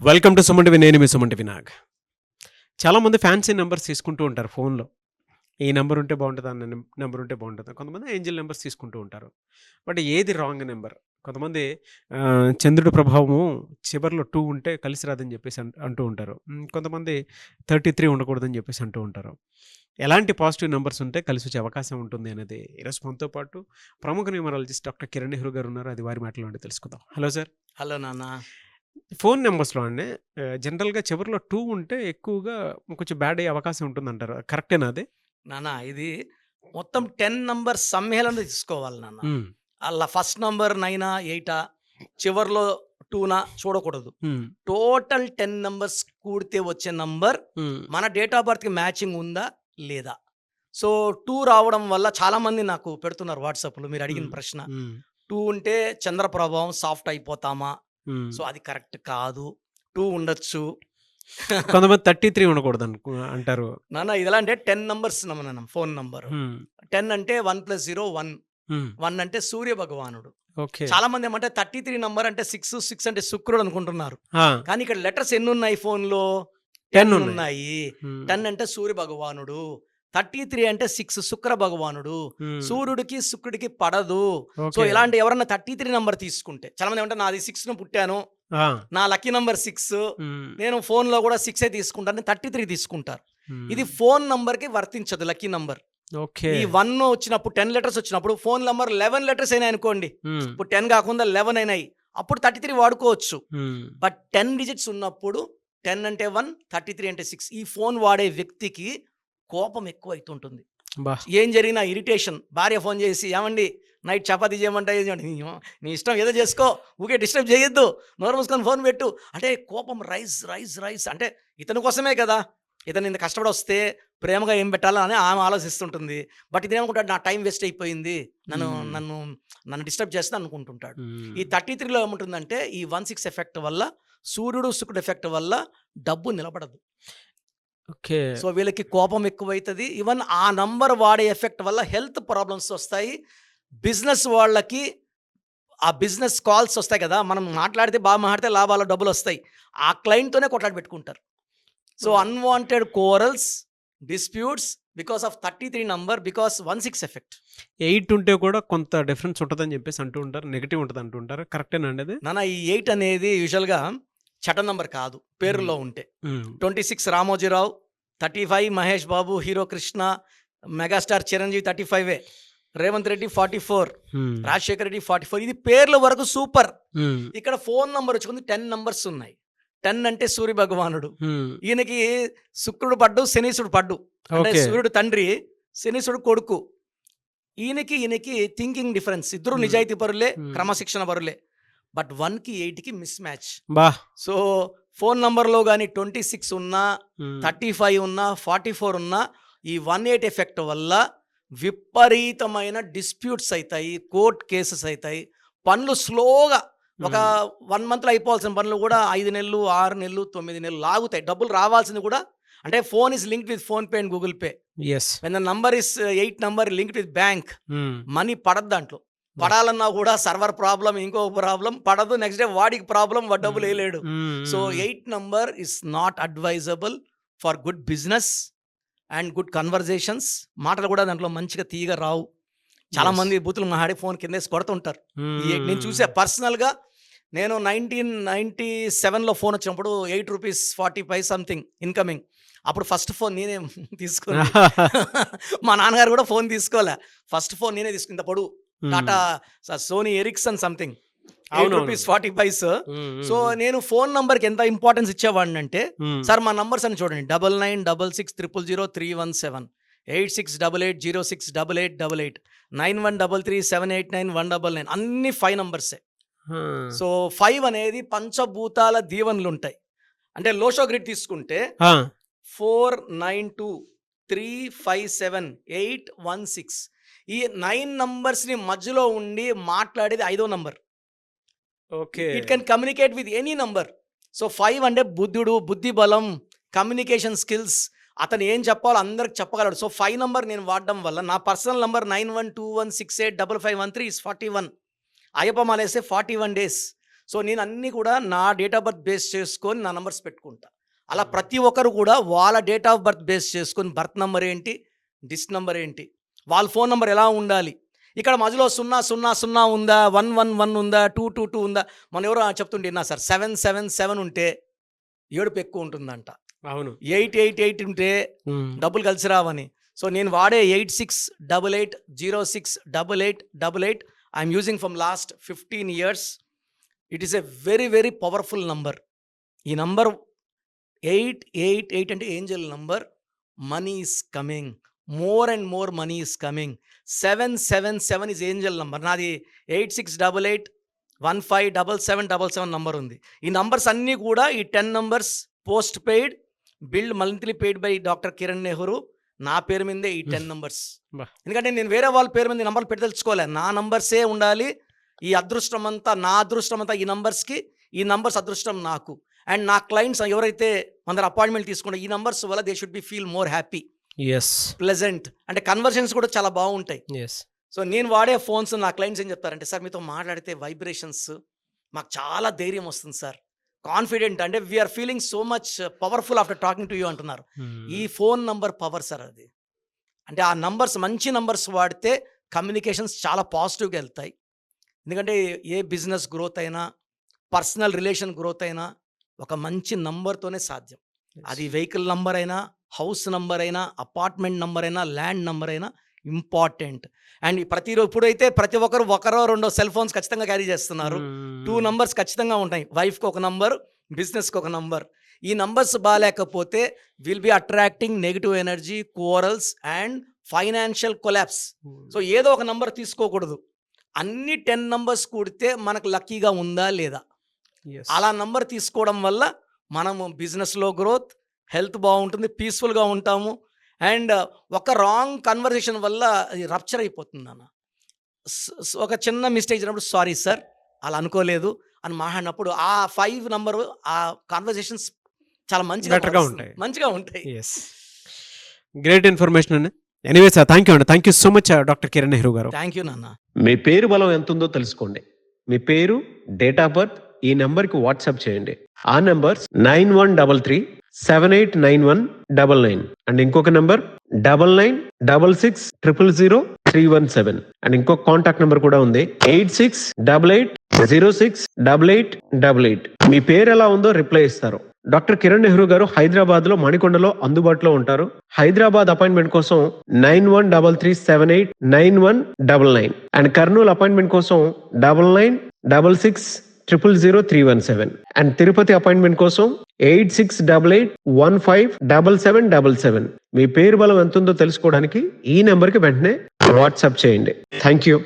Welcome to సుమంటివి. నేను మీ సుమంటి వినాగ్. చాలామంది fancy numbers తీసుకుంటూ ఉంటారు ఫోన్లో. ఈ నెంబర్ ఉంటే బాగుంటుంది, అన్న నెంబర్ ఉంటే బాగుంటుంది. కొంతమంది ఏంజిల్ నెంబర్స్ తీసుకుంటూ ఉంటారు. బట్ ఏది రాంగ్ నెంబర్? కొంతమంది చంద్రుడి ప్రభావము చివరిలో 2 ఉంటే కలిసి రాదని చెప్పేసి అంటూ ఉంటారు. కొంతమంది 33 ఉండకూడదని చెప్పేసి అంటూ ఉంటారు. ఎలాంటి పాజిటివ్ నెంబర్స్ ఉంటే కలిసి వచ్చే అవకాశం ఉంటుంది అనేది ఈరోజు మనతో పాటు ప్రముఖ న్యూమరాలజిస్ట్ డాక్టర్ కిరణ్ నెహ్రూ గారు ఉన్నారు. అది వారి మాటలో తెలుసుకుందాం. Hello sir. హలో నాన్న. ఫోన్ నంబర్స్‌లో అండి జనరల్‌గా చివరిలో 2 ఉంటే ఎక్కువగా కొంచెం బ్యాడ్ అయ్యే అవకాశం ఉంటుందంటారు. కరెక్టేనా అది? నాన్న ఇది మొత్తం 10 నంబర్ సమ్మేళనం తీసుకోవాలి నాన్న. హ్మ్. అలా ఫస్ట్ నంబర్ 9 8 చివర్లో 2 చూడకూడదు. హ్మ్. టోటల్ 10 నంబర్స్ కూడితే వచ్చే నంబర్ హ్మ్. మన డేట్ ఆఫ్ బర్త్‌కి మ్యాచింగ్ ఉందా లేదా? సో 2 రావడం వల్ల చాలామంది నాకు పెడుతున్నారు వాట్సాప్‌లో మీరు అడిగిన హ్మ్. ప్రశ్న. హ్మ్. 2 ఉంటే చంద్ర ప్రభావం సాఫ్ట్ అయిపోతామా? హ్మ్. సో అది కరెక్ట్ కాదు. 2 ఉండొచ్చు. కొంతమంది 33 అంటారు. నాన్న ఇదెలా అంటే 10 నంబర్స్ నాన్న ఫోన్ నంబరు. హ్మ్. 10 అంటే 1 + 0 1. హ్మ్. 1 అంటే సూర్య భగవానుడు. ఓకే. చాలా మంది ఏమంటే 33 నంబర్ అంటే 6, 6 అంటే శుక్రుడు అనుకుంటున్నారు. ఆ! కానీ ఇక్కడ లెటర్స్ ఎన్నున్నాయి ఫోన్‌లో? 10 10 ఉన్నాయి. ఉన్నాయి. హ్మ్. 10 అంటే సూర్య భగవానుడు. 33 అంటే 6 శుక్ర భగవానుడు. హ్మ్. సూర్యుడికి, శుక్రుడికి పడదు. So, okay. ఇలాంటి ఎవరన్నా 33 నంబర్ తీసుకుంటే చాలామంది ఏమంటారు నాది 6న పుట్టాను. ఆ! నా లక్కీ నంబర్ 6. హ్మ్. నేను ఫోన్‌లో కూడా 6ఏ తీసుకుంటాను. 33 తీసుకుంటారు. హ్మ్. ఇది ఫోన్ నంబర్‌కి వర్తించదు లక్కీ నంబర్. ఓకే. ఈ 1 వచ్చినప్పుడు 10 లెటర్స్ వచ్చినప్పుడు ఫోన్ నంబర్ 11 లెటర్స్ అయినాయి అనుకోండి. హ్మ్. ఇప్పుడు 10 కాకుండా 11 అయినాయి. అప్పుడు 33 వాడుకోవచ్చు. హ్మ్. బట్ 10 డిజిట్స్ ఉన్నప్పుడు 10 అంటే 1, 33 అంటే 6. ఈ ఫోన్ వాడే వ్యక్తికి కోపం ఎక్కువైతుంటుంది. బా! ఏం జరిగినా ఇరిటేషన్. భార్య ఫోన్ చేసి ఏమండి నైట్ చపాతీ చేయమంటా ఏది చేయమంట నీ ఇష్టం ఏదో చేసుకో. ఊకే డిస్టర్బ్ చేయొద్దు. నోరు మూసుకొని ఫోన్ పెట్టు. అంటే కోపం రైజ్ అంటే ఇతని కోసమే కదా! ఇతను ఇంత కష్టపడి వస్తే ప్రేమగా ఏం పెట్టాలా అని ఆమె ఆలోచిస్తుంటుంది. బట్ ఇదేమనుకుంటాడు నా టైం వేస్ట్ అయిపోయింది. నన్ను హ్మ్. నన్ను నన్ను డిస్టర్బ్ చేస్తుంది అనుకుంటుంటాడు. హ్మ్. ఈ 33లో ఏముంటుందంటే ఈ 1, 6 ఎఫెక్ట్ వల్ల సూర్యుడు, శుక్రుడు ఎఫెక్ట్ వల్ల డబ్బు నిలబడదు. ఓకే. సో, వీళ్ళకి కోపం ఎక్కువైతది. ఈవెన్ ఆ నంబర్ వాడే ఎఫెక్ట్ వల్ల హెల్త్ ప్రాబ్లమ్స్ వస్తాయి. బిజినెస్ వాళ్ళకి ఆ బిజినెస్ కాల్స్ వస్తాయి కదా! మనం మాట్లాడితే బాగా మాట్లాడితే లాభాలు, డబ్బులొస్తాయి. ఆ క్లయింట్‌తోనే కొట్లాట పెట్టుకుంటారు. So, oh! Unwanted quarrels, disputes because of 33 number because 1, 6 effect. 8 ఉంటే కూడా కొంత డిఫరెన్స్ ఉంటదని చెప్పేసి అంటూ ఉంటారు. నెగెటివ్ ఉంటదంటూ ఉంటారు. కరెక్టేనా అండి అది? నాన్న ఈ 8 అనేది యూజువల్‌గా చట నంబర్ కాదు. హ్మ్. పేరులో ఉంటే. హ్మ్. 26 రామోజీరావు, 35 మహేష్ బాబు, హీరో కృష్ణ, మెగాస్టార్ చిరంజీవి 35 రేవంత్ రెడ్డి 44, హ్మ్. రాజశేఖర్ రెడ్డి 44 ఇది పేర్ల వరకు సూపర్. హ్మ్. ఇక్కడ ఫోన్ నంబర్ వచ్చుకుంది 10 నంబర్స్ ఉన్నాయి. 10 అంటే సూర్య భగవానుడు. హ్మ్. ఈయనకి శుక్రుడు పడ్డు, శనీసుడు పడ్డు. అంటే ఓకే. సూర్యుడు తండ్రి, శనీసుడు కొడుకు. ఈయనకి థింకింగ్ డిఫరెన్స్. ఇద్దరు హ్మ్. నిజాయితీ పరులే, హ్మ్. క్రమశిక్షణ పరులే. బట్ 1కి 8కి మిస్ మ్యాచ్. బా! సో, ఫోన్ నంబర్‌లో గాని 26 ఉన్నా, హ్మ్. 35 ఉన్నా, 44 ఉన్నా ఈ 18 ఎఫెక్ట్ వల్ల విపరీతమైన డిస్ప్యూట్స్ అయితాయి. కోర్ట్ కేసెస్ అయితాయి. పనులు స్లోగా ఒక హ్మ్. 1 మంత్‌లో అయిపోవాల్సిన పనులు కూడా 5 నెలలు, 6 నెలలు, 9 నెలలు లాగుతాయి. డబ్బులు రావాల్సింది కూడా అంటే phone is linked with PhonePe and Google pay. Yes. When the number is 8 number linked with bank. హ్మ్. మనీ పడదు దాంట్లో. బా! పడాలన్నా కూడా సర్వర్ ప్రాబ్లమ్, ఇంకో ప్రాబ్లమ్ పడదు. నెక్స్ట్ డే వాడికి ప్రాబ్లమ్, వాడు హ్మ్. డబ్బులేయలేడు. హ్మ్. సో, హ్మ్. 8 number is not advisable for good business and good conversations. మాటలు కూడా దాంట్లో మంచిగా తీయగా రావు. యెస్. చాలామంది బూతులు మాట్లాడి ఫోన్ కిందేసి కొడుతుంటారు. ఈ 8 నేను హ్మ్. చూసా పర్సనల్‌గా. నేను 1997లో ఫోన్ వచ్చినప్పుడు ₹8.40 సంథింగ్ ఇన్‌కమింగ్. అప్పుడు ఫస్ట్ ఫోన్ నేనే తీసుకుంది. మా నాన్నగారు కూడా ఫోన్ తీసుకోలే. ఫస్ట్ ఫోన్ నేనే తీసుకున్నా. ఇంత పొడువు. హ్మ్. Tata Sony Ericsson something. అవునవును. ₹8.40. హ్మ్. సో, హ్మ్. హ్మ్. నేను ఫోన్ నంబర్‌కి ఎంత ఇంపార్టెన్స్ ఇచ్చేవాడినంటే, హ్మ్. సార్ మా నంబర్స్ అన్ని చూడండి 9966000317, 8688068888, 9133789199 అన్నీ 5 నంబర్సే. ఆ! సో, 5 అనేది పంచభూతాల దీవెనలుంటాయి. అంటే లోషో గ్రిడ్ తీసుకుంటే ఆ! 4923578116 ఈ 9 నంబర్స్‌ని మధ్యలో ఉండి మాట్లాడేది ఐదో number. Okay. It can communicate with any number. So, 5 అంటే బుద్ధుడు, బుద్ధి బలం, కమ్యూనికేషన్ స్కిల్స్. అతను ఏం చెప్పాలో అందరికి చెప్పగలడు. సో, 5 నంబర్ నేను వాడడం వల్ల నా పర్సనల్ నంబర్ 9121685513 ఈస్ 41. అయ్యప్ప మాలేస్తే 41 డేస్. సో నేను అన్నీ కూడా నా డేట్ ఆఫ్ బర్త్ బేస్ చేసుకొని నా నంబర్స్ పెట్టుకుంటా. అలా ప్రతి ఒక్కరు కూడా వాళ్ళ డేట్ ఆఫ్ బర్త్ బేస్ చేసుకొని బర్త్ నంబర్ ఏంటి, డిస్ట్ నంబర్ ఏంటి, వాళ్ళ ఫోన్ నంబర్ ఎలా ఉండాలి, ఇక్కడ మధ్యలో 000 ఉందా, 111 ఉందా, 222 ఉందా. మన ఎవరో చెప్తుంటే విన్నా సార్, 777 ఉంటే ఏడుపు ఎక్కువ ఉంటుందంట, అవును. 888 ఉంటే డబ్బులు కలిసి రావని. సో నేను వాడే 8688068888 I'm using from last 15 years. It is a very very powerful number. ఈ నంబర్ 888 అంటే Angel number. Money is coming, more and more money is coming. 777 is Angel number. నాది 8688157777 నంబర్ ఉంది. ఈ నంబర్స్ అన్నీ కూడా ఈ 10 numbers post paid, build monthly paid by doctor Kiran Nehru. నా పేరు మీదే ఈ 10 నంబర్స్. ఎందుకంటే నేను వేరే వాళ్ళ పేరు మీద నంబర్లు పెట్టదలుచుకోలే, నా నంబర్సే ఉండాలి. ఈ అదృష్టం అంతా నా అదృష్టం అంతా ఈ నంబర్స్కి, ఈ నంబర్స్ అదృష్టం నాకు. అండ్ నా క్లయింట్స్ ఎవరైతే మన దగ్గర అపాయింట్మెంట్ తీసుకుంటే ఈ నంబర్స్ వల్ల they should be feel more happy, pleasant, అంటే కన్వర్జన్స్ కూడా చాలా బాగుంటాయి. సో నేను వాడే ఫోన్స్ నా క్లయింట్స్ ఏం చెప్తారంటే, సార్ మీతో మాట్లాడితే వైబ్రేషన్స్ మాకు చాలా ధైర్యం వస్తుంది సార్, కాన్ఫిడెంట్, అంటే we're feeling so much powerful after talking to you అంటున్నారు. ఈ ఫోన్ నంబర్ పవర్ సార్ అది. అంటే ఆ నంబర్స్, మంచి నంబర్స్ వాడితే కమ్యూనికేషన్స్ చాలా పాజిటివ్గా వెళ్తాయి. ఎందుకంటే ఏ బిజినెస్ గ్రోత్ అయినా, పర్సనల్ రిలేషన్ గ్రోత్ అయినా ఒక మంచి నంబర్తోనే సాధ్యం. అది వెహికల్ నంబర్ అయినా, హౌస్ నంబర్ అయినా, అపార్ట్మెంట్ నంబర్ అయినా, ల్యాండ్ నంబర్ అయినా ఇంపార్టెంట్. అండ్ ప్రతిరోజు ఇప్పుడైతే ప్రతి ఒక్కరు ఒకరో రెండో సెల్ ఫోన్స్ ఖచ్చితంగా క్యారీ చేస్తున్నారు. 2 నంబర్స్ ఖచ్చితంగా ఉంటాయి. వైఫ్కి ఒక నంబర్, బిజినెస్కి ఒక నంబర్. ఈ నంబర్స్ బాగాలేకపోతే will be attracting negative energy, corals and financial collapse. So ఏదో ఒక నంబర్ తీసుకోకూడదు. అన్ని 10 నంబర్స్ కూడితే మనకు లక్కీగా ఉందా లేదా, అలా నంబర్ తీసుకోవడం వల్ల మనము బిజినెస్లో గ్రోత్, హెల్త్ బాగుంటుంది, పీస్ఫుల్గా ఉంటాము. అండ్ ఒక రాంగ్ కన్వర్సేషన్ వల్ల అది రప్చర్ అయిపోతుంది అన్న. ఒక చిన్న మిస్టేక్ అయినప్పుడు సారీ సార్ అలా అనుకోలేదు అని మాట్లాడినప్పుడు ఆ 5 నంబరు, ఆ కాన్వర్సేషన్స్ చాలా బెటర్గా ఉంటాయి, మంచిగా ఉంటాయి. గ్రేట్ ఇన్ఫర్మేషన్ అండి. ఎనీవే సార్, థ్యాంక్ యూ అండి. Thank you so much doctor Kiran Nehru గారు. థ్యాంక్ యూ నాన్న. మీ పేరు బలం ఎంత ఉందో తెలుసుకోండి. మీ పేరు, డేట్ ఆఫ్ బర్త్ ఈ నెంబర్కి వాట్సాప్ చేయండి. ఆ నెంబర్ 9133789199 అండ్ ఇంకొక నెంబర్ 9966000317 అండ్ ఇంకొక కాంటాక్ట్ నెంబర్ కూడా ఉంది 8688068888. మీ పేరు ఎలా ఉందో రిప్లై ఇస్తారు. డాక్టర్ కిరణ్ నెహ్రూ గారు హైదరాబాద్ లో మణికొండలో అందుబాటులో ఉంటారు. హైదరాబాద్ అపాయింట్మెంట్ కోసం 9133789199 అండ్ కర్నూలు అపాయింట్మెంట్ కోసం 9966000317 అండ్ తిరుపతి అపాయింట్మెంట్ కోసం 8688157777. మీ పేరు బలం ఎంత ఉందో తెలుసుకోవడానికి ఈ నెంబర్కి వెంటనే వాట్సాప్ చేయండి. Thank you.